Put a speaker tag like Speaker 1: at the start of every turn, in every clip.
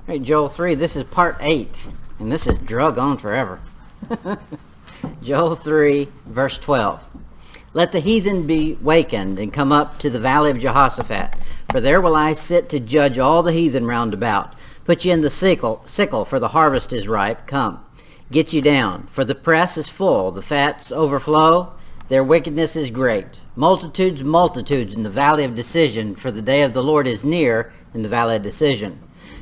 Speaker 1: All right, Joel 3, this is part 8, and this is drug on forever. Joel 3, verse 12. Let the heathen be wakened and come up to the valley of Jehoshaphat, for there will I sit to judge all the heathen round about. Put ye in the sickle, for the harvest is ripe. Come, get you down, for the press is full, the fats overflow, their wickedness is great. Multitudes, multitudes in the valley of decision, for the day of the Lord is near in the valley of decision.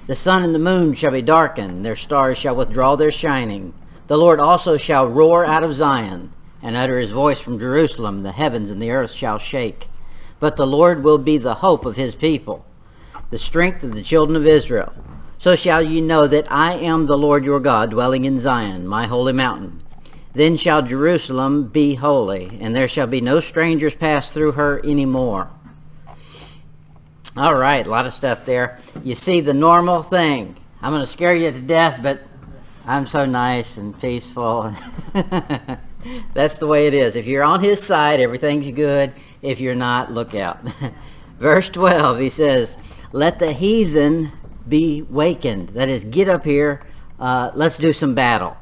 Speaker 1: The sun and the moon shall be darkened, their stars shall withdraw their shining. The Lord also shall roar out of Zion, and utter his voice from Jerusalem. The heavens and the earth shall shake. But the Lord will be the hope of his people, the strength of the children of Israel. So shall ye know that I am the Lord your God, dwelling in Zion, my holy mountain. Then shall Jerusalem be holy, and there shall be no strangers pass through her any more. All right, a lot of stuff there. You see the normal thing. I'm going to scare you to death, but I'm so nice and peaceful. That's the way it is. If you're on his side, everything's good. If you're not, look out. Verse 12, he says, let the heathen be wakened. That is, get up here. Let's do some battle.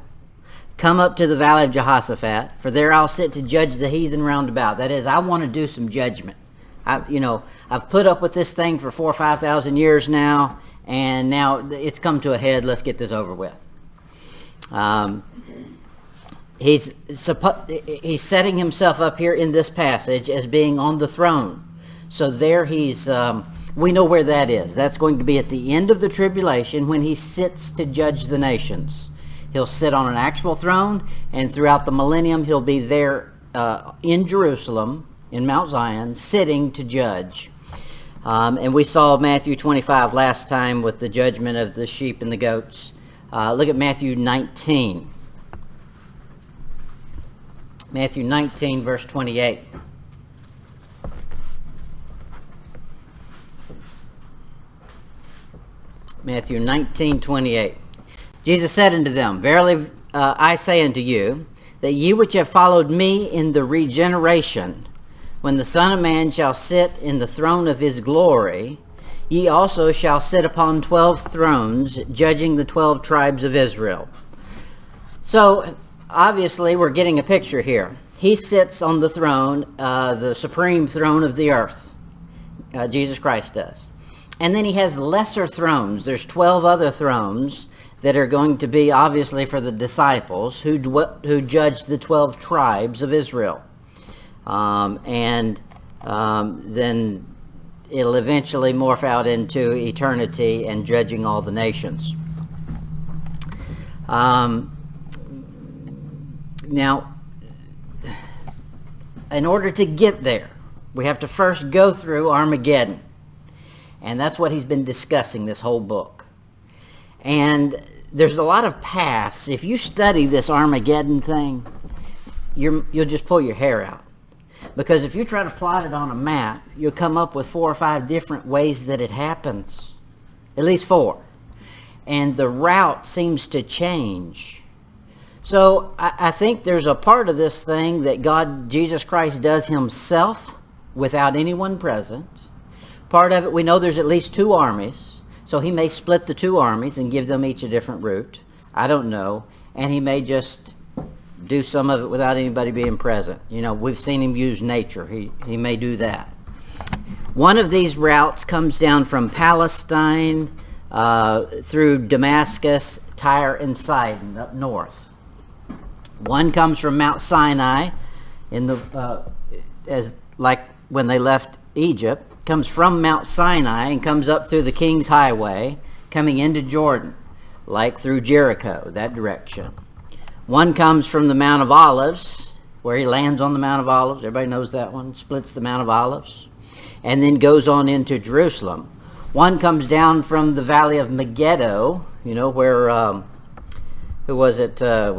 Speaker 1: Come up to the valley of Jehoshaphat, for there I'll sit to judge the heathen round about. That is, I want to do some judgment. I've put up with this thing for 4,000 or 5,000 years now, and now it's come to a head. Let's get this over with. He's setting himself up here in this passage as being on the throne. So there we know where that is. That's going to be at the end of the tribulation when he sits to judge the nations. He'll sit on an actual throne, and throughout the millennium he'll be there in Jerusalem, in Mount Zion, sitting to judge. And we saw Matthew 25 last time with the judgment of the sheep and the goats. Look at Matthew 19. Matthew 19, verse 28. Matthew 19, 28. Jesus said unto them, verily I say unto you, that ye which have followed me in the regeneration, when the Son of Man shall sit in the throne of his glory, ye also shall sit upon 12 thrones, judging the 12 tribes of Israel. So, obviously, we're getting a picture here. He sits on the throne, the supreme throne of the earth. Jesus Christ does. And then he has lesser thrones. There's 12 other thrones that are going to be, obviously, for the disciples who judge the 12 tribes of Israel. Then it'll eventually morph out into eternity and judging all the nations. Now, in order to get there, we have to first go through Armageddon. And that's what he's been discussing this whole book. And there's a lot of paths. If you study this Armageddon thing, you'll just pull your hair out. Because if you try to plot it on a map, you'll come up with 4 or 5 different ways that it happens. At least 4. And the route seems to change. So I think there's a part of this thing that Jesus Christ does himself without anyone present. Part of it, we know there's at least 2 armies. So he may split the 2 armies and give them each a different route. I don't know. And he may just do some of it without anybody being present. We've seen him use nature. He may do that. One of these routes comes down from Palestine through Damascus, Tyre, and Sidon up north. One comes from Mount Sinai, like when they left Egypt, comes from Mount Sinai and comes up through the King's Highway, coming into Jordan, like through Jericho, that direction. One comes from the Mount of Olives, where he lands on the Mount of Olives. Everybody knows that one. Splits the Mount of Olives. And then goes on into Jerusalem. One comes down from the Valley of Megiddo, where, who was it who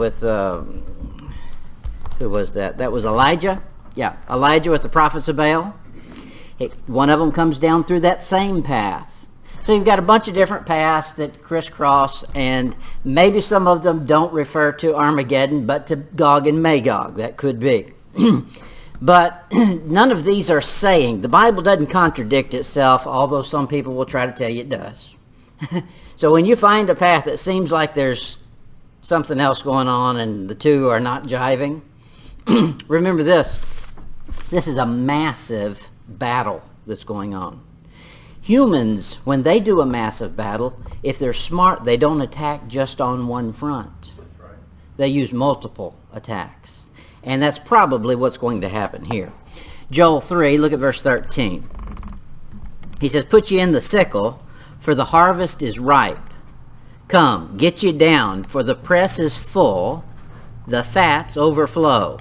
Speaker 1: was that? That was Elijah. Yeah, Elijah with the prophets of Baal. One of them comes down through that same path. So you've got a bunch of different paths that crisscross, and maybe some of them don't refer to Armageddon, but to Gog and Magog. That could be. But none of these are saying. The Bible doesn't contradict itself, although some people will try to tell you it does. So when you find a path that seems like there's something else going on and the two are not jiving, remember this. This is a massive battle that's going on. Humans, when they do a massive battle, if they're smart, they don't attack just on one front.
Speaker 2: That's right.
Speaker 1: They use multiple attacks. And that's probably what's going to happen here. Joel 3, look at verse 13. He says, "Put ye in the sickle, for the harvest is ripe. Come, get ye down, for the press is full, the fats overflow."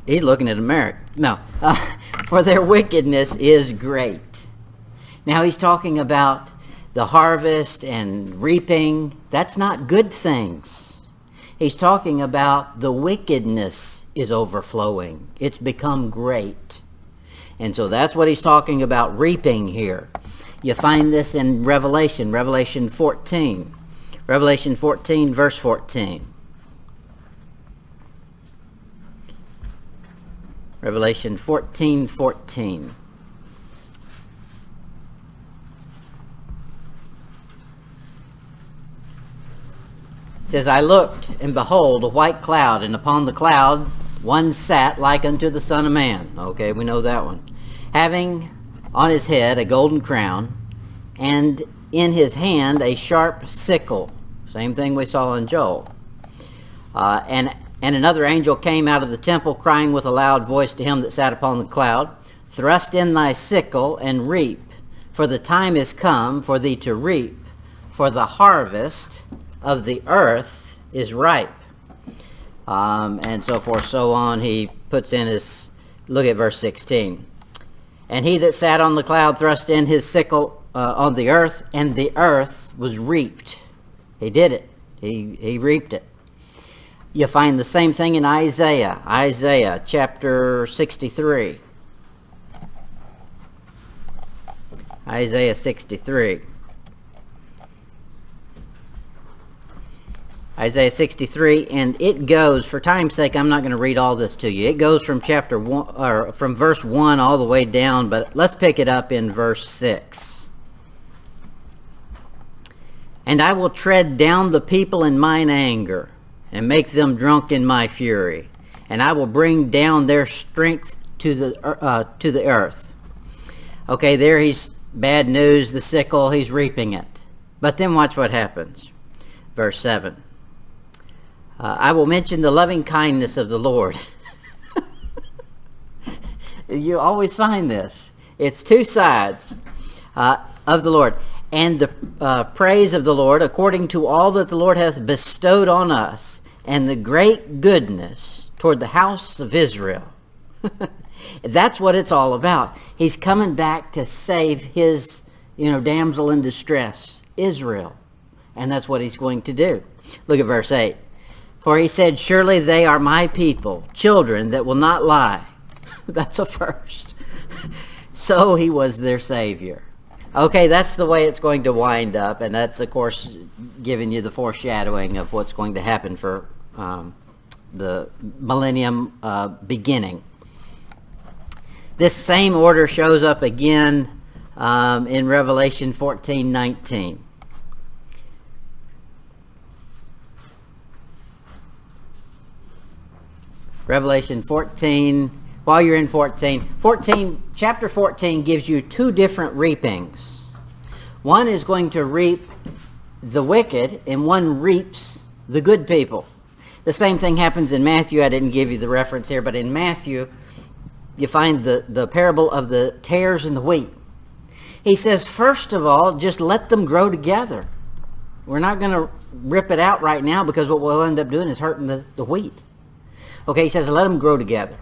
Speaker 1: He's looking at America. No. "For their wickedness is great." Now he's talking about the harvest and reaping. That's not good things. He's talking about the wickedness is overflowing. It's become great. And so that's what he's talking about reaping here. You find this in Revelation 14. Revelation 14, verse 14. Revelation 14:14. It says, "I looked, and behold, a white cloud, and upon the cloud one sat like unto the Son of Man." Okay, we know that one. "Having on his head a golden crown, and in his hand a sharp sickle." Same thing we saw in Joel. And another angel came out of the temple, crying with a loud voice to him that sat upon the cloud, "Thrust in thy sickle, and reap, for the time is come for thee to reap, for the harvest of the earth is ripe." And so forth, so on. He puts in his, look at verse 16. "And he that sat on the cloud thrust in his sickle on the earth, and the earth was reaped." He did it. He reaped it. You find the same thing in Isaiah. Isaiah chapter 63. Isaiah 63. Isaiah 63, and it goes, for time's sake, I'm not going to read all this to you. It goes from chapter 1, or from verse 1 all the way down, but let's pick it up in verse 6. "And I will tread down the people in mine anger, and make them drunk in my fury, and I will bring down their strength to the earth." Okay, there he's, bad news, the sickle, he's reaping it. But then watch what happens. Verse 7. "I will mention the loving kindness of the Lord." You always find this. It's two sides of the Lord. "And the praise of the Lord, according to all that the Lord hath bestowed on us, and the great goodness toward the house of Israel." That's what it's all about. He's coming back to save his, damsel in distress, Israel. And that's what he's going to do. Look at verse 8. "For he said, surely they are my people, children that will not lie." That's a first. So he was their Savior. Okay, that's the way it's going to wind up, and that's, of course, giving you the foreshadowing of what's going to happen for the millennium beginning. This same order shows up again in Revelation 14:19. Revelation 14, while you're in 14, chapter 14 gives you two different reapings. One is going to reap the wicked, and one reaps the good people. The same thing happens in Matthew. I didn't give you the reference here, but in Matthew, you find the parable of the tares and the wheat. He says, first of all, just let them grow together. We're not going to rip it out right now, because what we'll end up doing is hurting the wheat. Okay, he says, let them grow together.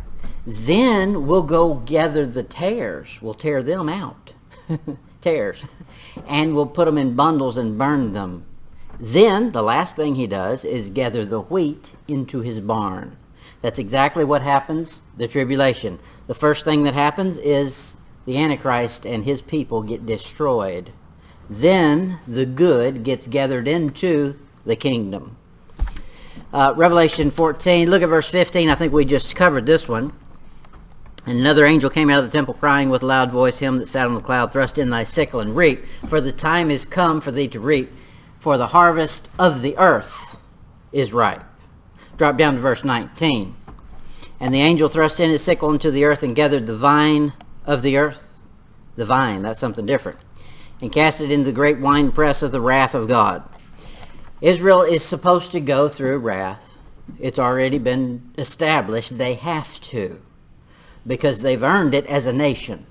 Speaker 1: Then we'll go gather the tares. We'll tear them out. Tares. And we'll put them in bundles and burn them. Then, the last thing he does is gather the wheat into his barn. That's exactly what happens, the tribulation. The first thing that happens is the Antichrist and his people get destroyed. Then the good gets gathered into the kingdom. Revelation 14, look at verse 15. I think we just covered this one. And another angel came out of the temple crying with a loud voice, Him that sat on the cloud, thrust in thy sickle and reap, for the time is come for thee to reap, for the harvest of the earth is ripe. Drop down to verse 19. And the angel thrust in his sickle into the earth and gathered the vine of the earth. The vine, that's something different. And cast it into the great winepress of the wrath of God. Israel is supposed to go through wrath. It's already been established. They have to, because they've earned it as a nation.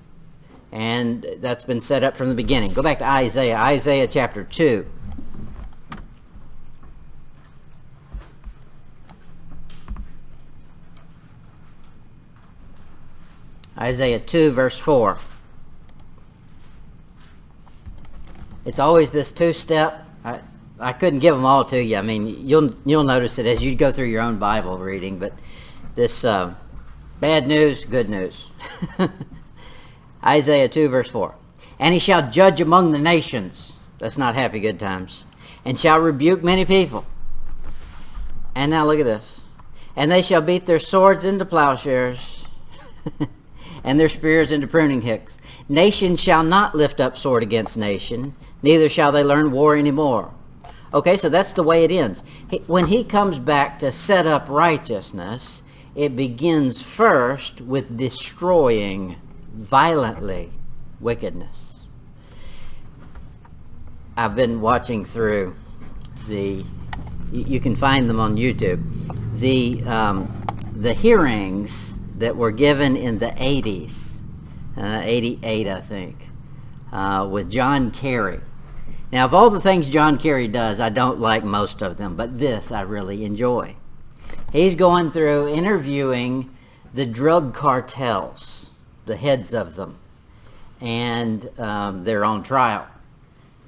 Speaker 1: And that's been set up from the beginning. Go back to Isaiah. Isaiah chapter 2. Isaiah 2, verse 4. It's always this two-step. I couldn't give them all to you. I mean, you'll notice it as you go through your own Bible reading. But this bad news, good news. Isaiah 2, verse 4. And he shall judge among the nations. That's not happy good times. And shall rebuke many people. And now look at this. And they shall beat their swords into plowshares, and their spears into pruning hooks. Nation shall not lift up sword against nation, neither shall they learn war anymore. Okay, so that's the way it ends. When he comes back to set up righteousness, it begins first with destroying violently wickedness. I've been watching through you can find them on YouTube, the hearings that were given in the 80s, 88 I think, with John Kerry. Now, of all the things John Kerry does, I don't like most of them, but this I really enjoy. He's going through interviewing the drug cartels, the heads of them, and they're on trial.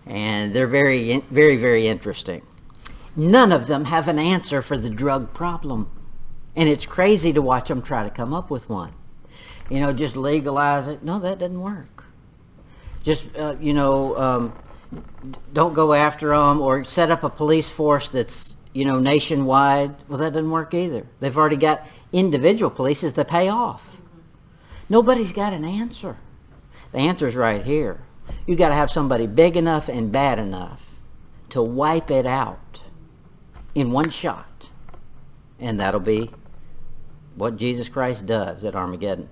Speaker 1: And they're very, very, very interesting. None of them have an answer for the drug problem. And it's crazy to watch them try to come up with one. Just legalize it. No, that doesn't work. Just, don't go after them, or set up a police force that's, nationwide. Well, that doesn't work either. They've already got individual polices that pay off. Nobody's got an answer. The answer's right here. You got to have somebody big enough and bad enough to wipe it out in one shot. And that'll be what Jesus Christ does at Armageddon.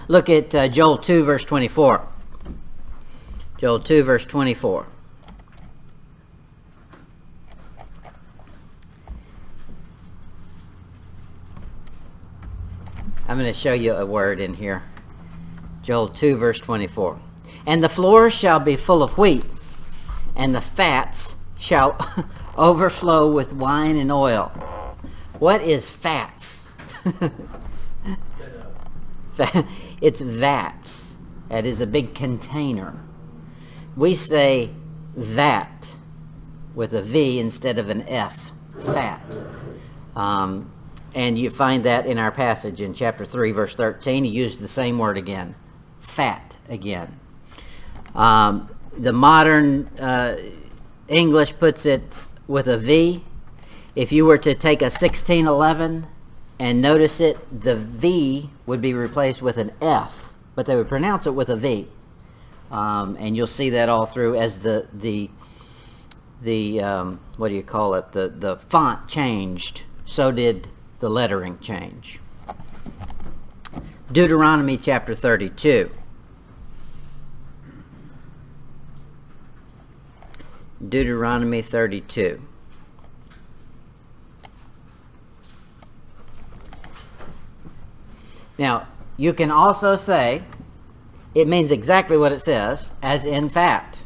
Speaker 1: Look at Joel 2, verse 24. Joel 2, verse 24. I'm going to show you a word in here. Joel 2, verse 24. And the floors shall be full of wheat, and the fats shall overflow with wine and oil. What is fats? It's vats. That is a big container. We say that with a V instead of an F. Fat. And you find that in our passage in chapter 3, verse 13. He used the same word again. Fat again. The modern English puts it with a V. If you were to take a 1611 and notice it, the V would be replaced with an F, but they would pronounce it with a V. And you'll see that all through as the what do you call it? The font changed. So did the lettering change. Deuteronomy chapter 32. Deuteronomy 32. Now, you can also say it means exactly what it says, as in fact.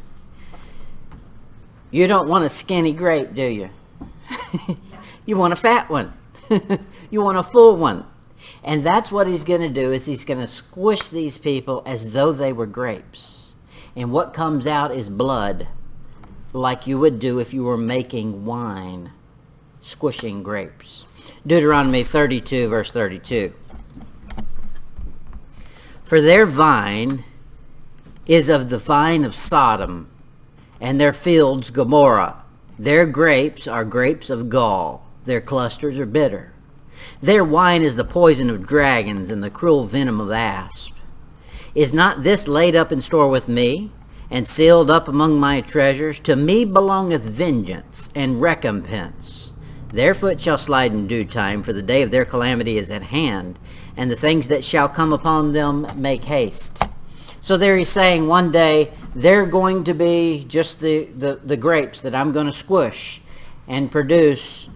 Speaker 1: You don't want a skinny grape, do you? You want a fat one. You want a full one. And that's what he's going to do, is he's going to squish these people as though they were grapes. And what comes out is blood, like you would do if you were making wine, squishing grapes. Deuteronomy 32, verse 32. For their vine is of the vine of Sodom, and their fields Gomorrah. Their grapes are grapes of gall. Their clusters are bitter. Their wine is the poison of dragons and the cruel venom of asps. Is not this laid up in store with me, and sealed up among my treasures? To me belongeth vengeance and recompense. Their foot shall slide in due time, for the day of their calamity is at hand, and the things that shall come upon them make haste. So there he's saying one day they're going to be just the grapes that I'm going to squish and produce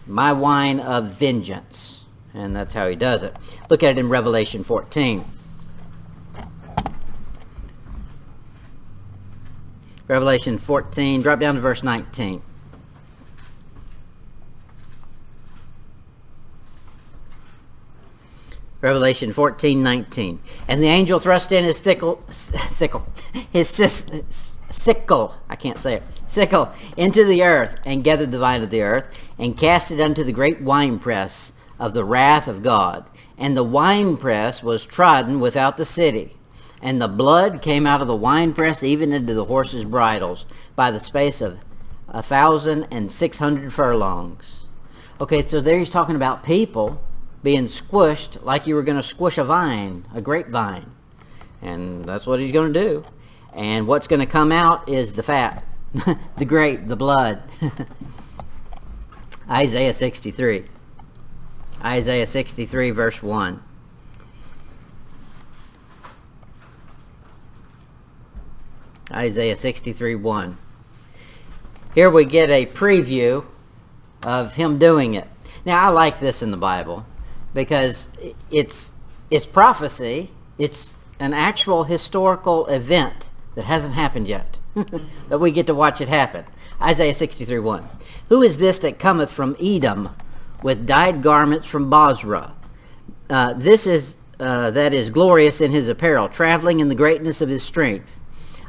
Speaker 1: my wine of vengeance. And that's how he does it. Look at it in Revelation 14. Revelation 14, drop down to verse 19. Revelation 14:19. And the angel thrust in his sickle into the earth, and gathered the vine of the earth, and cast it unto the great winepress of the wrath of God. And the winepress was trodden without the city, and the blood came out of the winepress even into the horses' bridles, by the space of 1,600 furlongs. Okay, so there he's talking about people being squished like you were going to squish a vine, a grapevine. And that's what he's going to do. And what's going to come out is the fat, the grape, the blood. Isaiah 63. Isaiah 63, verse 1. Isaiah 63, 1. Here we get a preview of him doing it. Now, I like this in the Bible because it's prophecy. It's an actual historical event that hasn't happened yet, but we get to watch it happen. Isaiah 63, 1. Who is this that cometh from Edom with dyed garments from Bozrah? This is that is glorious in his apparel, traveling in the greatness of his strength.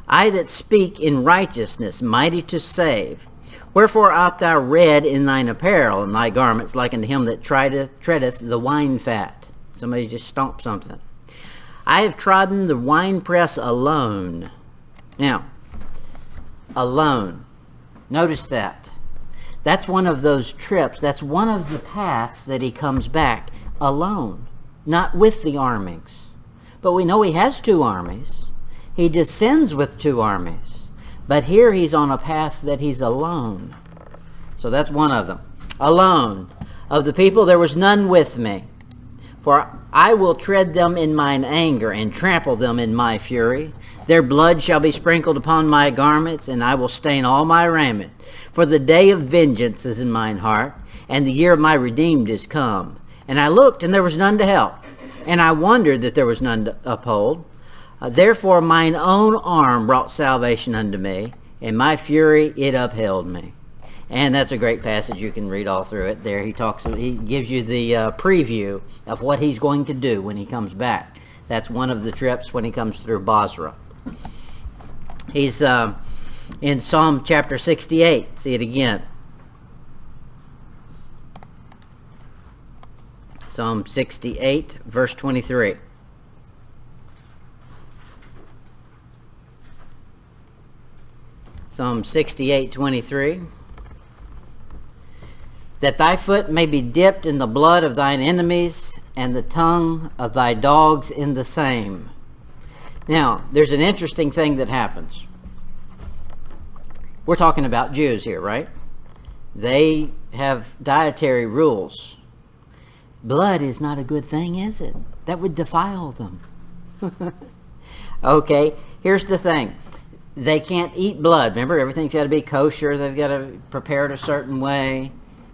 Speaker 1: I that speak in righteousness, mighty to save. Wherefore art thou red in thine apparel, and thy garments like unto him that treadeth the wine fat? Somebody just stomped something. I have trodden the winepress alone. Now, alone. Notice that. That's one of those trips. That's one of the paths that he comes back alone, not with the armies. But we know he has two armies. He descends with two armies. But here he's on a path that he's alone. So that's one of them. Alone. Of the people there was none with me. For I will tread them in mine anger, and trample them in my fury. Their blood shall be sprinkled upon my garments, and I will stain all my raiment. For the day of vengeance is in mine heart, and the year of my redeemed is come. And I looked, and there was none to help. And I wondered that there was none to uphold. Therefore mine own arm brought salvation unto me, and my fury it upheld me. And that's a great passage. You can read all through it there. He gives you the preview of what he's going to do when he comes back. That's one of the trips when he comes through Bozrah. He's in Psalm chapter 68. See it again. Psalm 68, verse 23. Psalm 68, 23. That thy foot may be dipped in the blood of thine enemies, and the tongue of thy dogs in the same. Now, there's an interesting thing that happens. We're talking about Jews here, right? They have dietary rules. Blood is not a good thing, is it? That would defile them. Okay, here's the thing. They can't eat blood. Remember, everything's got to be kosher. They've got to prepare it a certain way.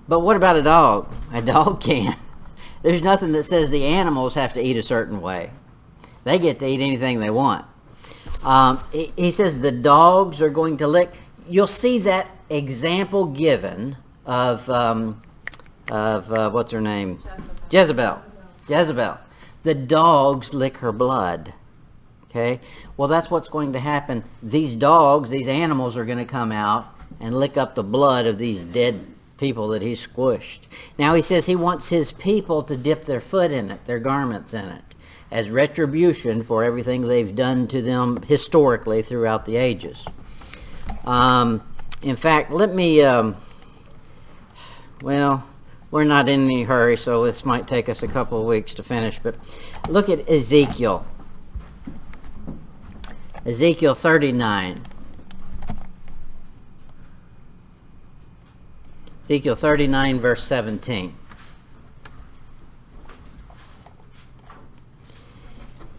Speaker 1: But what about a dog? A dog can't. There's nothing that says the animals have to eat a certain way. They get to eat anything they want. He says the dogs are going to lick. You'll see that example given of what's her name? Jezebel. The dogs lick her blood. Okay? Well, that's what's going to happen. These dogs, these animals are going to come out and lick up the blood of these dead people that he squished. Now he says he wants his people to dip their foot in it, their garments in it, as retribution for everything they've done to them historically throughout the ages. In fact, let me, We're not in any hurry, so this might take us a couple of weeks to finish. But look at Ezekiel. Ezekiel 39. Ezekiel 39, verse 17.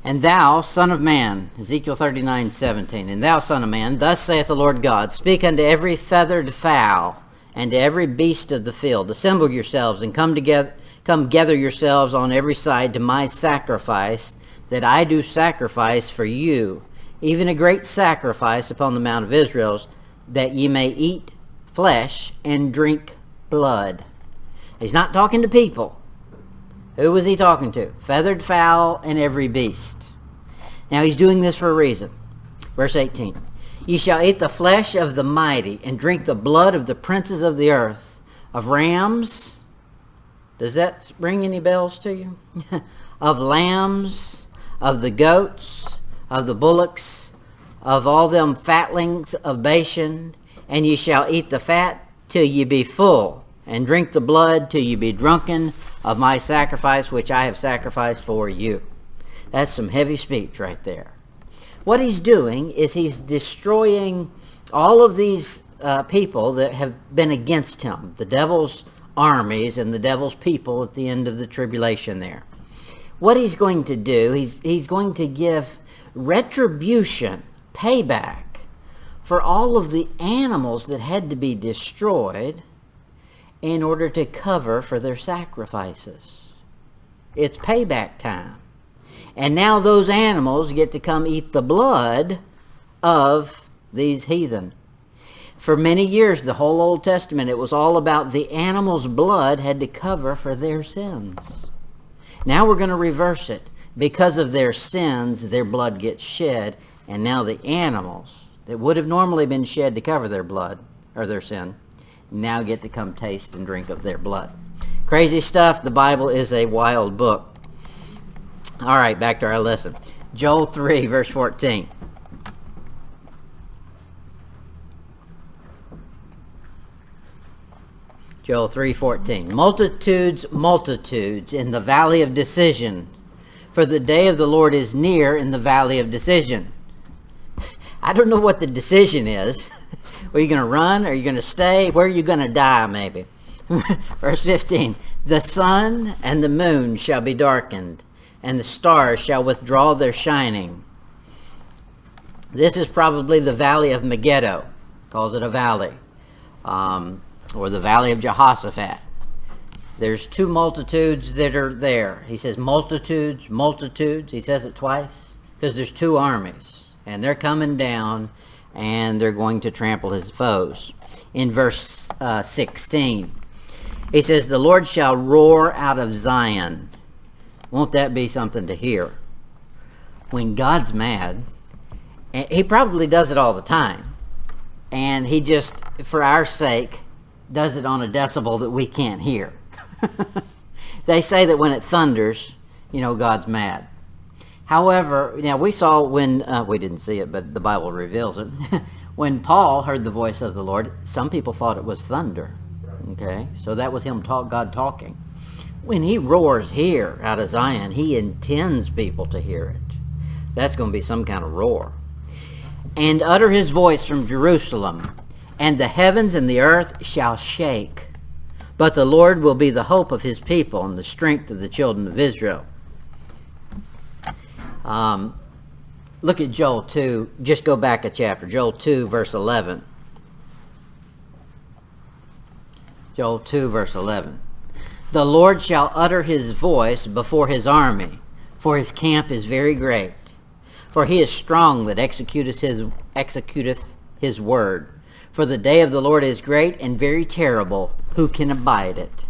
Speaker 1: And thou, son of man, Ezekiel 39, 17. And thou, son of man, thus saith the Lord God, speak unto every feathered fowl, and to every beast of the field, assemble yourselves, and come gather yourselves on every side to my sacrifice, that I do sacrifice for you, even a great sacrifice upon the mount of Israel, that ye may eat flesh and drink blood. He's not talking to people. Who was he talking to? Feathered fowl and every beast. Now he's doing this for a reason. Verse 18. Ye shall eat the flesh of the mighty, and drink the blood of the princes of the earth, of rams. Does that ring any bells to you? Of lambs, of the goats, of the bullocks, of all them fatlings of Bashan, and ye shall eat the fat till ye be full, and drink the blood till ye be drunken of my sacrifice which I have sacrificed for you. That's some heavy speech right there. What he's doing is he's destroying all of these people that have been against him, the devil's armies and the devil's people at the end of the tribulation there. What he's going to do, he's going to give retribution, payback, for all of the animals that had to be destroyed in order to cover for their sacrifices. It's payback time. And now those animals get to come eat the blood of these heathen. For many years, the whole Old Testament, it was all about the animal's blood had to cover for their sins. Now we're going to reverse it. Because of their sins, their blood gets shed, and now the animals that would have normally been shed to cover their blood, or their sin, now get to come taste and drink of their blood. Crazy stuff. The Bible is a wild book. All right, back to our lesson. Joel 3, verse 14. Joel 3:14. Multitudes, multitudes in the valley of decision, for the day of the Lord is near in the valley of decision. I don't know what the decision is. Are you going to run? Are you going to stay? Where are you going to die, maybe? Verse 15. The sun and the moon shall be darkened, and the stars shall withdraw their shining. This is probably the valley of Megiddo. Calls it a valley. Or the valley of Jehoshaphat. There's two multitudes that are there. He says multitudes, multitudes. He says it twice because there's two armies. And they're coming down and they're going to trample his foes. In verse 16, he says, the Lord shall roar out of Zion. Won't that be something to hear? When God's mad, and he probably does it all the time, and he just, for our sake, does it on a decibel that we can't hear. They say that when it thunders, God's mad. However, now we saw when, we didn't see it, but the Bible reveals it. When Paul heard the voice of the Lord, some people thought it was thunder. Okay, so that was God talking. When he roars here out of Zion, he intends people to hear it. That's going to be some kind of roar. And utter his voice from Jerusalem, and the heavens and the earth shall shake. But the Lord will be the hope of his people and the strength of the children of Israel. Look at Joel 2. Just go back a chapter. Joel 2, verse 11. Joel 2, verse 11. The Lord shall utter his voice before his army, for his camp is very great. For he is strong that executeth his word. For the day of the Lord is great and very terrible. Who can abide it?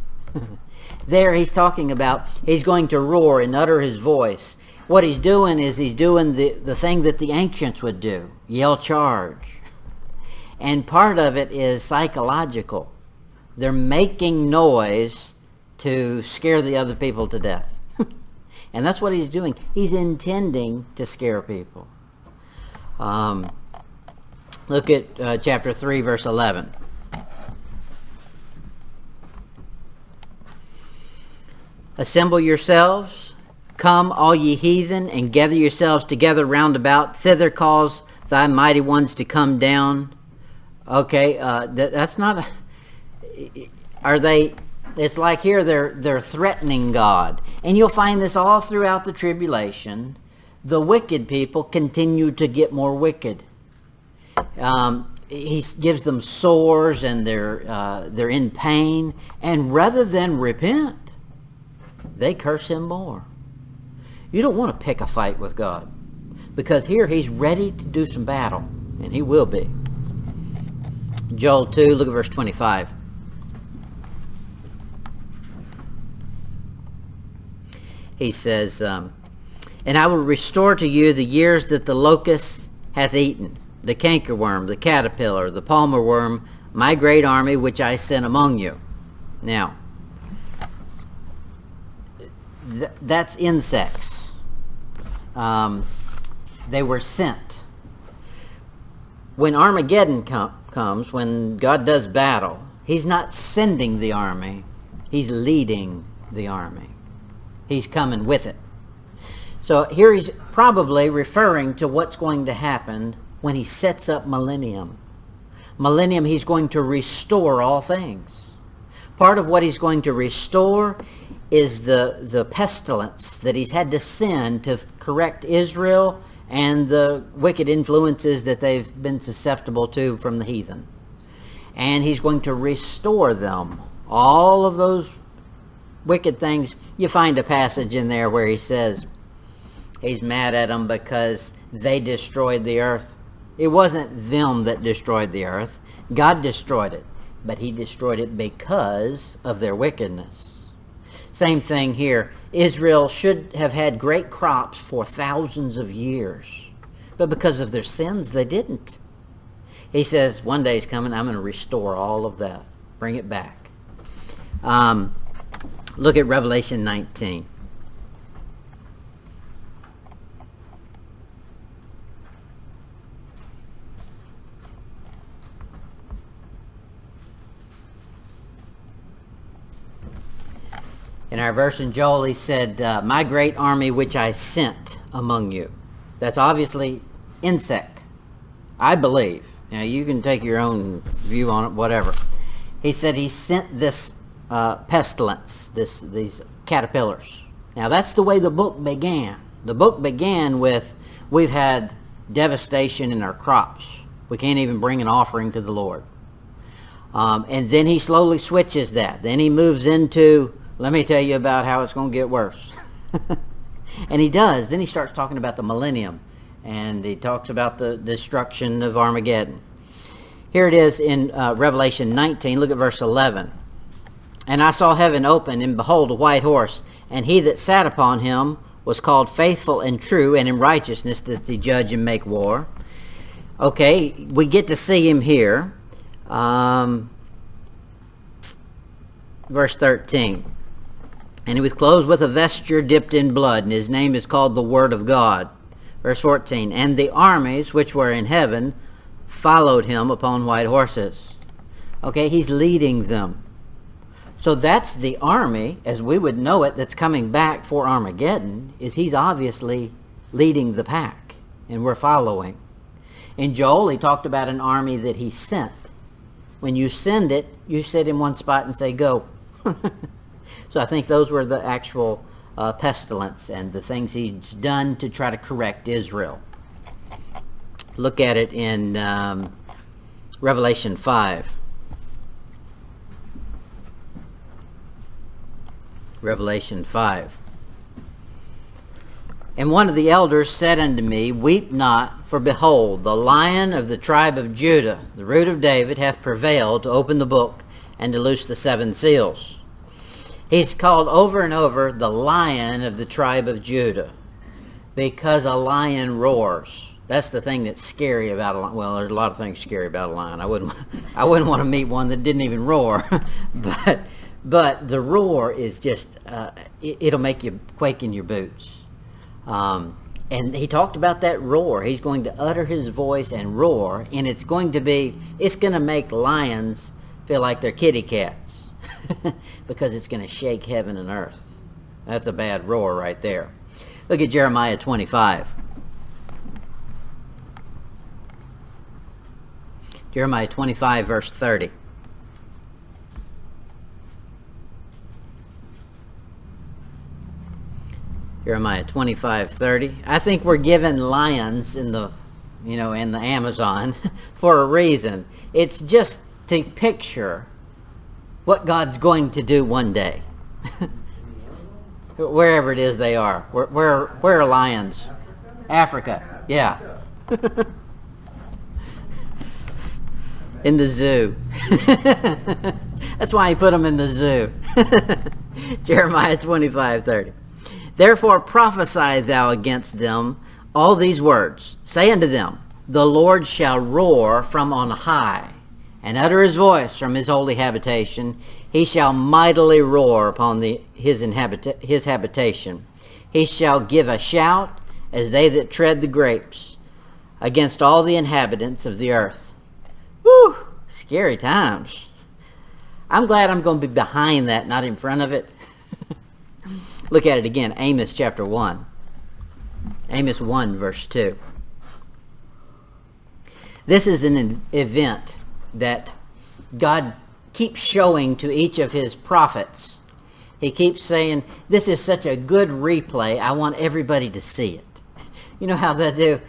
Speaker 1: There he's talking about he's going to roar and utter his voice. What he's doing is he's doing the thing that the ancients would do. Yell charge. And part of it is psychological. They're making noise to scare the other people to death. And that's what he's doing. He's intending to scare people. Look at chapter 3, verse 11. Assemble yourselves, come all ye heathen, and gather yourselves together round about. Thither cause thy mighty ones to come down. Okay, that's not... Are they... It's like here they're threatening God. And you'll find this all throughout the tribulation. The wicked people continue to get more wicked. He gives them sores and they're in pain. And rather than repent, they curse him more. You don't want to pick a fight with God, because here he's ready to do some battle, and he will be. Joel 2, look at verse 25. He says, and I will restore to you the years that the locust hath eaten, the cankerworm, the caterpillar, the palmer worm, my great army which I sent among you. Now, that's insects. They were sent. When Armageddon comes, when God does battle, he's not sending the army, he's leading the army. He's coming with it. So here he's probably referring to what's going to happen when he sets up millennium. Millennium, he's going to restore all things. Part of what he's going to restore is the pestilence that he's had to send to correct Israel and the wicked influences that they've been susceptible to from the heathen. And he's going to restore them. All of those wicked things. You find a passage in there where he says he's mad at them because they destroyed the earth. It wasn't them that destroyed the earth. God destroyed it. But he destroyed it because of their wickedness. Same thing here. Israel should have had great crops for thousands of years. But because of their sins, they didn't. He says, one day is coming, I'm going to restore all of that. Bring it back. Look at Revelation 19. In our verse in Joel, he said, my great army which I sent among you. That's obviously insect, I believe. Now, you can take your own view on it, whatever. He said he sent this pestilence, these caterpillars. Now, that's the way the book began. The book began with, we've had devastation in our crops. We can't even bring an offering to the Lord. And then he slowly switches that. Then he moves into, let me tell you about how it's going to get worse. And he does. Then he starts talking about the millennium. And he talks about the destruction of Armageddon. Here it is in Revelation 19. Look at verse 11. And I saw heaven open, and behold, a white horse. And he that sat upon him was called Faithful and True, and in righteousness doth he judge and make war. Okay, we get to see him here. Verse 13. And he was clothed with a vesture dipped in blood, and his name is called the Word of God. Verse 14. And the armies which were in heaven followed him upon white horses. Okay, he's leading them. So that's the army, as we would know it, that's coming back for Armageddon, is he's obviously leading the pack, and we're following. In Joel, he talked about an army that he sent. When you send it, you sit in one spot and say, go. So I think those were the actual pestilence and the things he's done to try to correct Israel. Look at it in Revelation 5. Revelation 5. And one of the elders said unto me, Weep not, for behold, the Lion of the tribe of Judah, the root of David, hath prevailed to open the book and to loose the 7 seals. He's called over and over the Lion of the tribe of Judah, because a lion roars. That's the thing that's scary about a lion. Well, there's a lot of things scary about a lion. I wouldn't want to meet one that didn't even roar. But the roar is just, it'll make you quake in your boots. And he talked about that roar. He's going to utter his voice and roar, and it's going to make lions feel like they're kitty cats. Because it's going to shake heaven and earth. That's a bad roar right there. Look at Jeremiah 25. Jeremiah 25, verse 30. Jeremiah 25:30. I think we're given lions in the Amazon for a reason. It's just to picture what God's going to do one day. Wherever it is they are. Where are lions? Africa. Yeah. In the zoo. That's why he put them in the zoo. Jeremiah 25:30. Therefore prophesy thou against them all these words. Say unto them, the Lord shall roar from on high, and utter his voice from his holy habitation. He shall mightily roar upon his habitation. He shall give a shout as they that tread the grapes against all the inhabitants of the earth. Whew, scary times. I'm glad I'm going to be behind that, not in front of it. Look at it again, Amos chapter 1. Amos 1, verse 2. This is an event that God keeps showing to each of his prophets. He keeps saying, this is such a good replay, I want everybody to see it. You know how they do?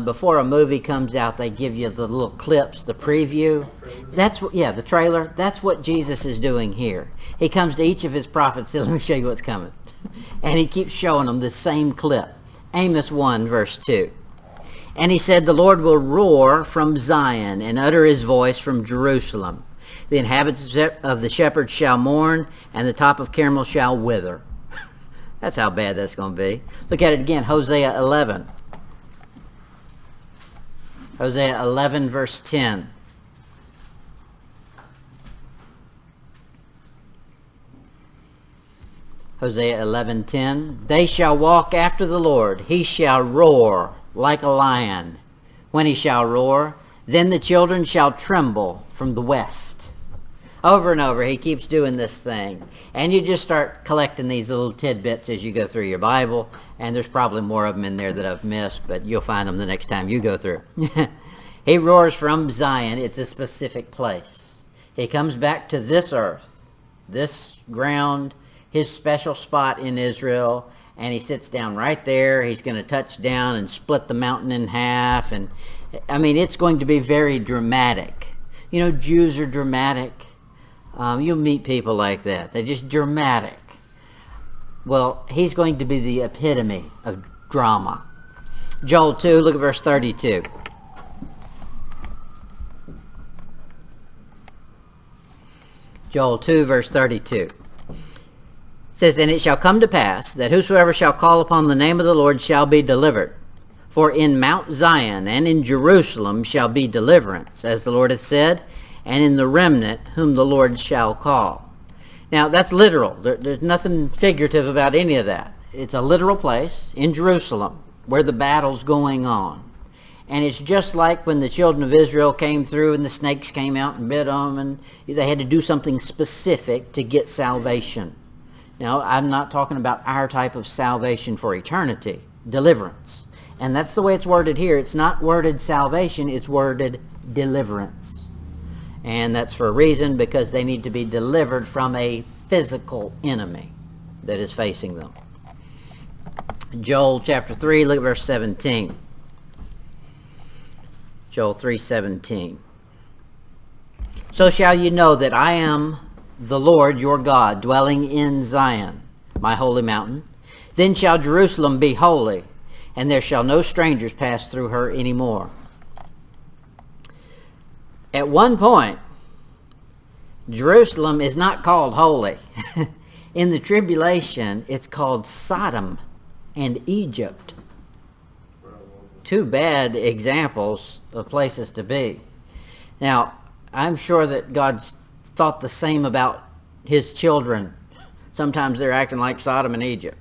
Speaker 1: Before a movie comes out, they give you the little clips, the preview. The trailer. That's what Jesus is doing here. He comes to each of his prophets and says, let me show you what's coming. And he keeps showing them the same clip. Amos 1, verse 2. And he said, the Lord will roar from Zion and utter his voice from Jerusalem. The inhabitants of the shepherds shall mourn, and the top of Carmel shall wither. That's how bad that's going to be. Look at it again, Hosea 11. Hosea 11, verse 10. Hosea 11:10. They shall walk after the Lord. He shall roar like a lion. When he shall roar, then the children shall tremble from the west. Over and over, he keeps doing this thing. And you just start collecting these little tidbits as you go through your Bible. And there's probably more of them in there that I've missed, but you'll find them the next time you go through. He roars from Zion. It's a specific place. He comes back to this earth, this ground, his special spot in Israel, and he sits down right there. He's going to touch down and split the mountain in half. And I mean, it's going to be very dramatic. You know, Jews are dramatic. You'll meet people like that. They're just dramatic. Well, he's going to be the epitome of drama. Joel 2, look at verse 32. Joel 2, verse 32. It says, and it shall come to pass that whosoever shall call upon the name of the Lord shall be delivered. For in Mount Zion and in Jerusalem shall be deliverance, as the Lord hath said, and in the remnant whom the Lord shall call. Now, that's literal. There's nothing figurative about any of that. It's a literal place in Jerusalem where the battle's going on. And it's just like when the children of Israel came through and the snakes came out and bit them, and they had to do something specific to get salvation. Now, I'm not talking about our type of salvation for eternity, deliverance. And that's the way it's worded here. It's not worded salvation, it's worded deliverance. And that's for a reason, because they need to be delivered from a physical enemy that is facing them. Joel chapter 3, look at verse 17. Joel 3:17. So shall you know that I am the Lord your God, dwelling in Zion, my holy mountain. Then shall Jerusalem be holy, and there shall no strangers pass through her any more. At one point, Jerusalem is not called holy. In the tribulation, it's called Sodom and Egypt. Two bad examples of places to be. Now, I'm sure that God's thought the same about his children. Sometimes they're acting like Sodom and Egypt.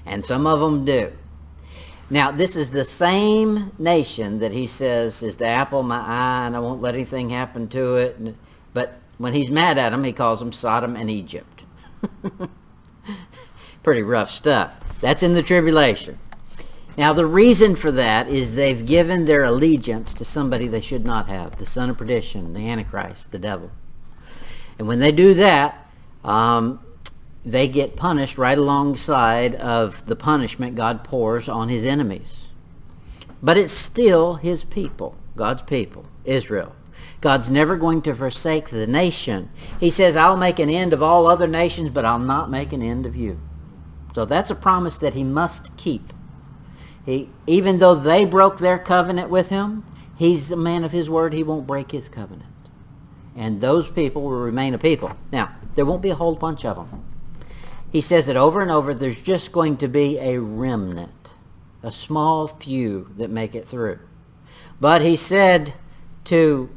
Speaker 1: And some of them do. Now, this is the same nation that he says is the apple of my eye, and I won't let anything happen to it. But when he's mad at them, he calls them Sodom and Egypt. Pretty rough stuff. That's in the tribulation. Now, the reason for that is they've given their allegiance to somebody they should not have, the son of perdition, the Antichrist, the devil. And when they do that, they get punished right alongside of the punishment God pours on his enemies. But it's still his people, God's people, Israel. God's never going to forsake the nation. He says, I'll make an end of all other nations, but I'll not make an end of you. So that's a promise that he must keep. Even though they broke their covenant with him, he's a man of his word. He won't break his covenant. And those people will remain a people. Now, there won't be a whole bunch of them. He says it over and over. There's just going to be a remnant, a small few that make it through. But he said to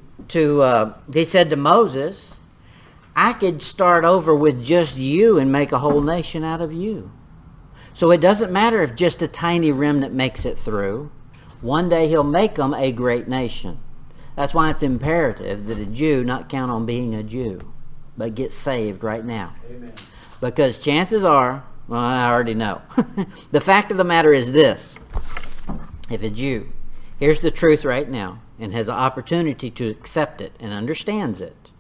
Speaker 1: Moses, I could start over with just you and make a whole nation out of you. So it doesn't matter if just a tiny remnant makes it through. One day he'll make them a great nation. That's why it's imperative that a Jew not count on being a Jew, but get saved right now.
Speaker 2: Amen.
Speaker 1: Because chances are, well, I already know. The fact of the matter is this. If a Jew hears the truth right now and has an opportunity to accept it and understands it,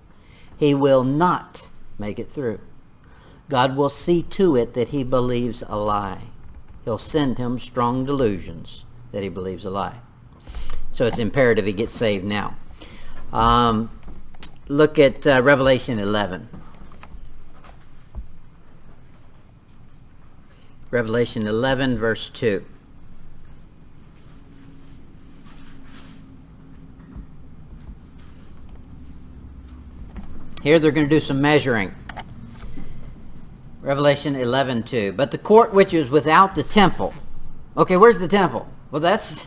Speaker 1: he will not make it through. God will see to it that he believes a lie. He'll send him strong delusions that he believes a lie. So it's imperative he gets saved now. Look at Revelation 11. Revelation 11, verse 2. Here they're going to do some measuring. Revelation 11:2. But the court which is without the temple. Okay, where's the temple? Well, that's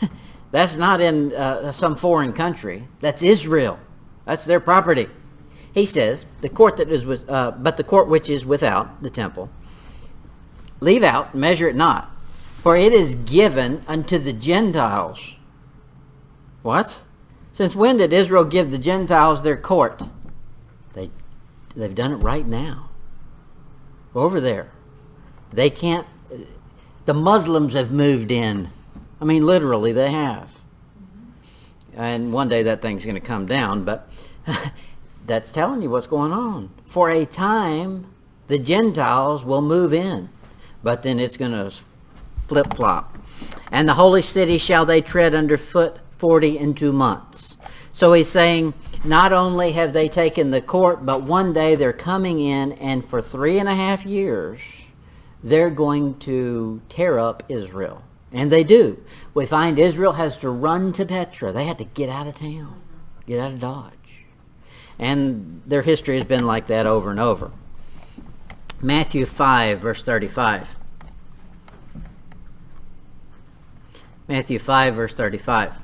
Speaker 1: not in some foreign country. That's Israel. That's their property. He says, but the court which is without the temple, leave out, measure it not, for it is given unto the Gentiles. What? Since when did Israel give the Gentiles their court? They've done it right now. Over there. They can't, the Muslims have moved in. I mean, literally, they have. And one day that thing's going to come down, but that's telling you what's going on. For a time, the Gentiles will move in, but then it's going to flip-flop. And the holy city shall they tread under foot 42 months. So he's saying, not only have they taken the court, but one day they're coming in, and for 3.5 years, they're going to tear up Israel. And they do. We find Israel has to run to Petra. They had to get out of town, get out of Dodge. And their history has been like that over and over. Matthew 5, verse 35. Matthew 5, verse 35.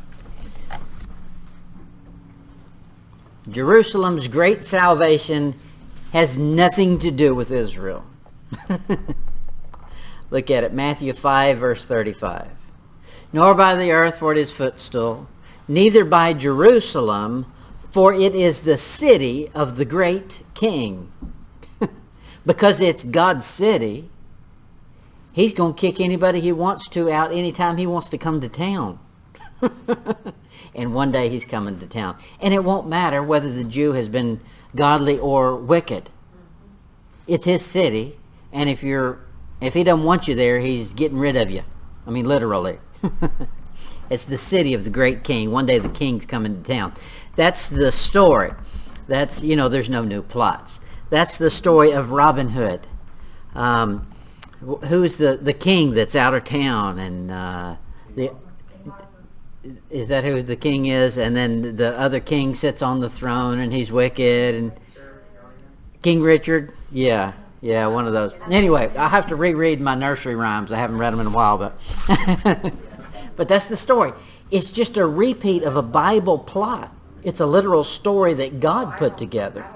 Speaker 1: Jerusalem's great salvation has nothing to do with Israel. Look at it. Matthew 5, verse 35. Nor by the earth, for it is footstool, neither by Jerusalem, for it is the city of the great king. Because it's God's city, he's going to kick anybody he wants to out anytime he wants to come to town. And one day he's coming to town. And it won't matter whether the Jew has been godly or wicked. It's his city, and if he doesn't want you there, he's getting rid of you. I mean, literally. It's the city of the great king. One day the king's coming to town. That's the story. That's, there's no new plots. That's the story of Robin Hood. Who's the king that's out of town? And is that who the king is? And then the other king sits on the throne, and he's wicked. And King Richard? Yeah, one of those. Anyway, I'll have to reread my nursery rhymes. I haven't read them in a while, but but that's the story. It's just a repeat of a Bible plot. It's a literal story that God put together.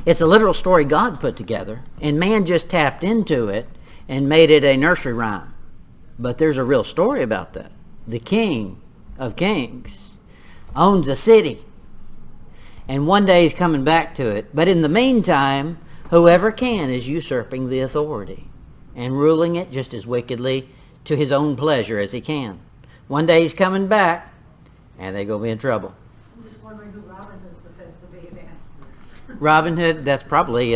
Speaker 1: It's a literal story God put together, and man just tapped into it and made it a nursery rhyme. But there's a real story about that. The King of Kings owns a city, and one day he's coming back to it. But in the meantime, Whoever can is usurping the authority and ruling it just as wickedly to his own pleasure as he can. One day he's coming back, and they're going to be in trouble.
Speaker 2: I'm just wondering who Robin Hood's supposed to be then.
Speaker 1: Robin Hood, that's probably...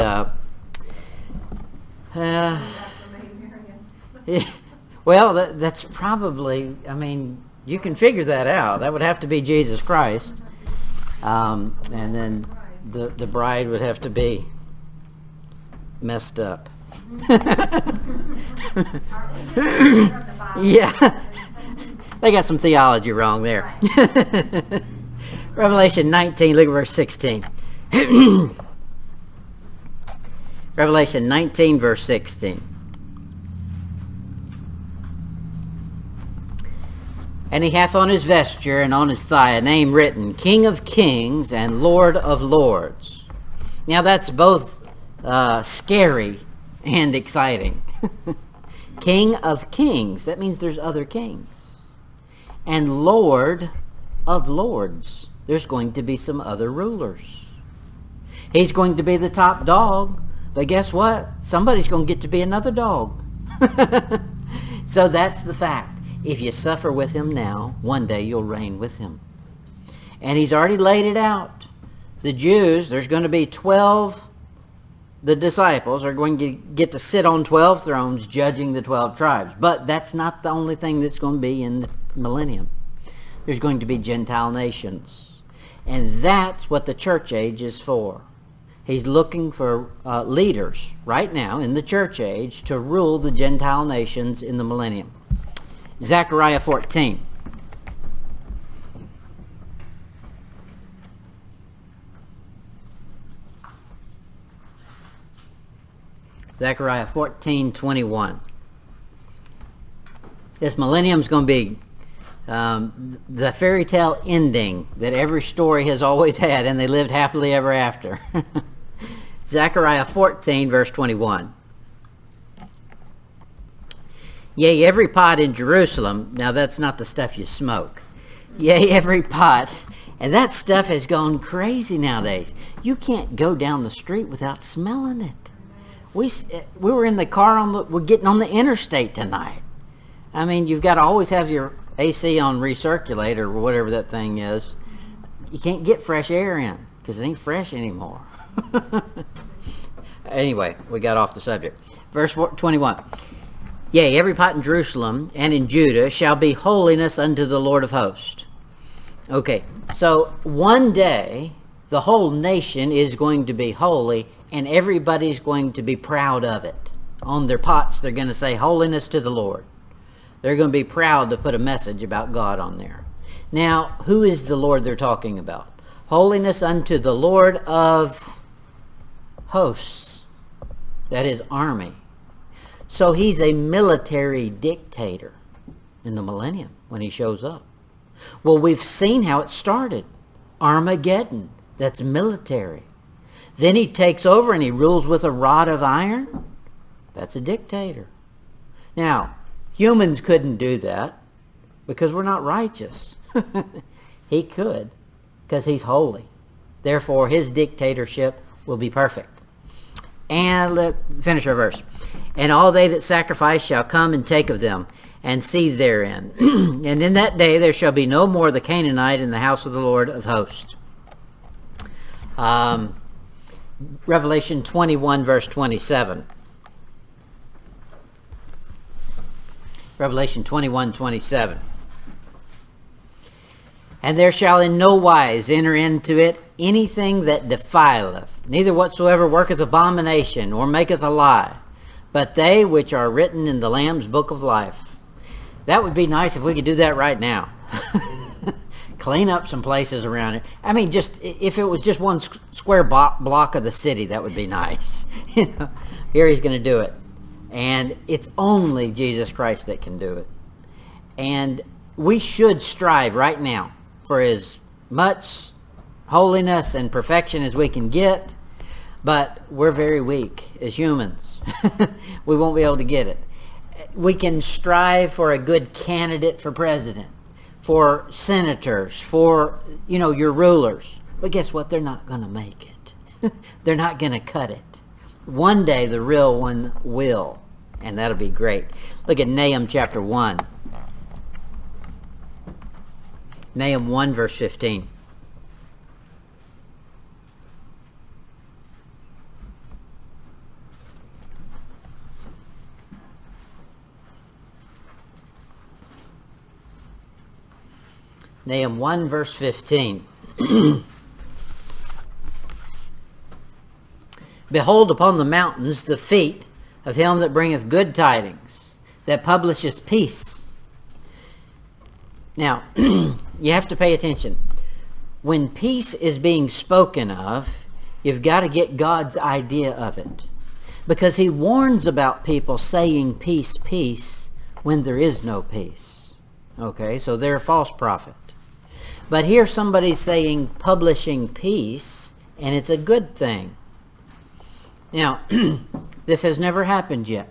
Speaker 1: well, that's probably... I mean, you can figure that out. That would have to be Jesus Christ. And then the bride would have to be messed up. Yeah. They got some theology wrong there. Revelation 19, look at verse 16. Revelation 19, verse 16. And he hath on his vesture and on his thigh a name written, King of Kings and Lord of Lords. Now that's both scary and exciting. King of Kings, that means there's other kings. And Lord of Lords, there's going to be some other rulers. He's going to be the top dog, but guess what? Somebody's going to get to be another dog. So that's the fact. If you suffer with him now, one day you'll reign with him. And he's already laid it out. The Jews, there's going to be 12, the disciples are going to get to sit on 12 thrones judging the 12 tribes. But that's not the only thing that's going to be in the millennium. There's going to be Gentile nations. And that's what the church age is for. He's looking for leaders right now in the church age to rule the Gentile nations in the millennium. Zechariah 14. Zechariah 14:21. This millennium's going to be the fairy tale ending that every story has always had, and they lived happily ever after. Zechariah 14, verse 21. Yea, every pot in Jerusalem, now that's not the stuff you smoke. Yea, every pot, and that stuff has gone crazy nowadays. You can't go down the street without smelling it. We were in the car, we're getting on the interstate tonight. I mean, you've got to always have your AC on recirculate or whatever that thing is. You can't get fresh air in because it ain't fresh anymore. Anyway, we got off the subject. Verse 21. Yea, every pot in Jerusalem and in Judah shall be holiness unto the Lord of hosts. Okay, so one day the whole nation is going to be holy and everybody's going to be proud of it. On their pots they're going to say holiness to the Lord. They're going to be proud to put a message about God on there. Now, who is the Lord they're talking about? Holiness unto the Lord of hosts. That is army. So he's a military dictator in the millennium when he shows up. Well, we've seen how it started. Armageddon. That's military. Then he takes over and he rules with a rod of iron. That's a dictator. Now, humans couldn't do that because we're not righteous. He could because he's holy. Therefore, his dictatorship will be perfect. And let's finish our verse. And all they that sacrifice shall come and take of them, and see therein. And in that day there shall be no more the Canaanite in the house of the Lord of hosts. Revelation 21, verse 27. Revelation 21:27. And there shall in no wise enter into it anything that defileth, neither whatsoever worketh abomination, or maketh a lie, but they which are written in the Lamb's book of life. That would be nice if we could do that right now. Clean up some places around it. I mean, just if it was just one square block of the city, that would be nice. Here he's going to do it. And it's only Jesus Christ that can do it. And we should strive right now for as much holiness and perfection as we can get, but we're very weak as humans. We won't be able to get it. We can strive for a good candidate for president, for senators, for, your rulers. But guess what? They're not going to make it. They're not going to cut it. One day the real one will, and that'll be great. Look at Nahum chapter 1. Nahum 1 verse 15. Nahum 1 verse 15. Behold upon the mountains the feet of him that bringeth good tidings, that publisheth peace. Now, you have to pay attention. When peace is being spoken of, you've got to get God's idea of it. Because he warns about people saying peace, peace, when there is no peace. Okay, so they're a false prophet. But here somebody's saying publishing peace, and it's a good thing. Now, this has never happened yet.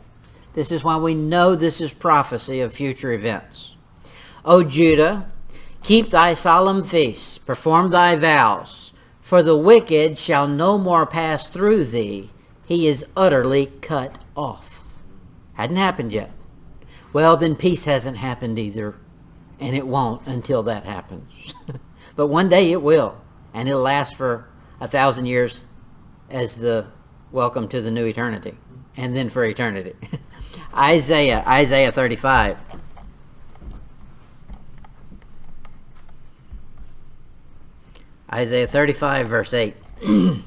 Speaker 1: This is why we know this is prophecy of future events. O Judah, keep thy solemn feasts, perform thy vows, for the wicked shall no more pass through thee. He is utterly cut off. Hadn't happened yet. Well, then peace hasn't happened either, and it won't until that happens. But one day it will, and it'll last for 1,000 years as the welcome to the new eternity, and then for eternity. Isaiah 35. Isaiah 35 verse 8. And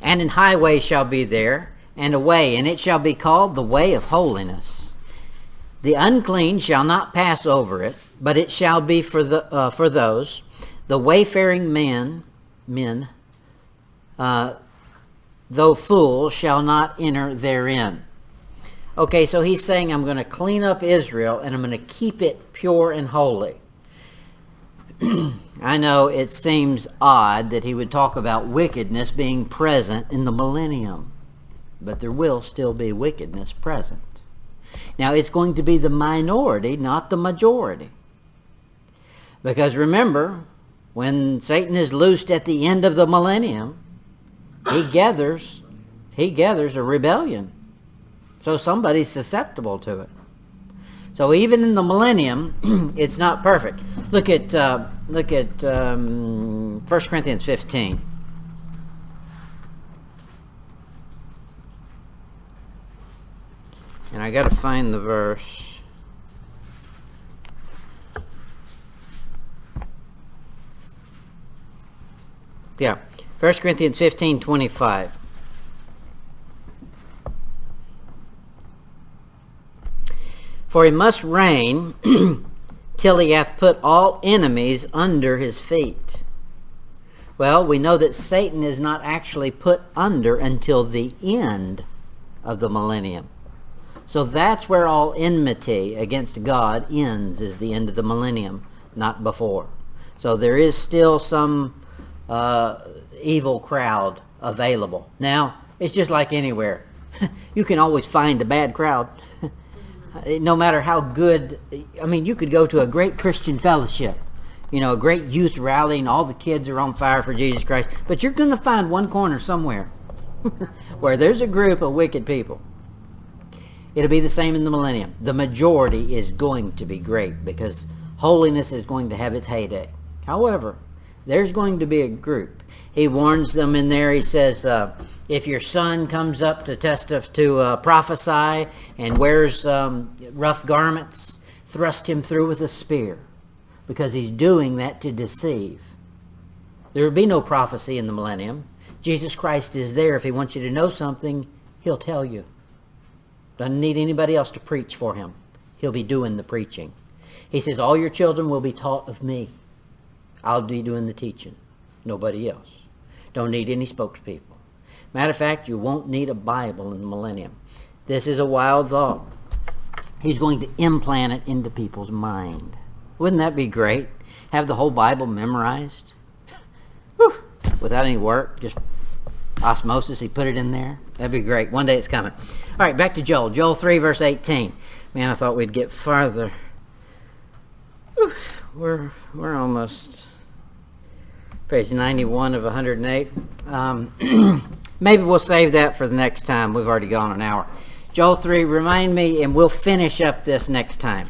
Speaker 1: an highway shall be there, and a way, and it shall be called the way of holiness. The unclean shall not pass over it, but it shall be for those, the wayfaring men, though fools shall not enter therein. Okay, so he's saying, I'm going to clean up Israel, and I'm going to keep it pure and holy. I know it seems odd that he would talk about wickedness being present in the millennium, but there will still be wickedness present. Now, it's going to be the minority, not the majority. Because remember, when Satan is loosed at the end of the millennium, he gathers a rebellion. So somebody's susceptible to it. So even in the millennium, it's not perfect. Look at 1 Corinthians 15. And I got to find the verse. Yeah, 1 Corinthians 15:25. For he must reign till he hath put all enemies under his feet. Well, we know that Satan is not actually put under until the end of the millennium. So that's where all enmity against God ends, is the end of the millennium, not before. So there is still some evil crowd available. Now, it's just like anywhere. You can always find a bad crowd. No matter how good, I mean, you could go to a great Christian fellowship, a great youth rally, and all the kids are on fire for Jesus Christ, but you're going to find one corner somewhere where there's a group of wicked people. It'll be the same in the millennium. The majority is going to be great because holiness is going to have its heyday. However, there's going to be a group. He warns them in there. He says, if your son comes up to prophesy and wears rough garments, thrust him through with a spear, because he's doing that to deceive. There will be no prophecy in the millennium. Jesus Christ is there. If he wants you to know something, he'll tell you. Doesn't need anybody else to preach for him. He'll be doing the preaching. He says, all your children will be taught of me. I'll be doing the teaching. Nobody else. Don't need any spokespeople. Matter of fact, you won't need a Bible in the millennium. This is a wild thought. He's going to implant it into people's mind. Wouldn't that be great? Have the whole Bible memorized? Whew. Without any work, just osmosis, he put it in there. That'd be great. One day it's coming. All right, back to Joel. Joel 3, verse 18. Man, I thought we'd get farther. Whew. We're almost page 91 of 108. maybe we'll save that for the next time. We've already gone an hour. Joel 3, remind me, and we'll finish up this next time.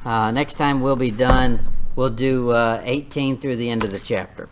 Speaker 1: Next time we'll be done. We'll do 18 through the end of the chapter.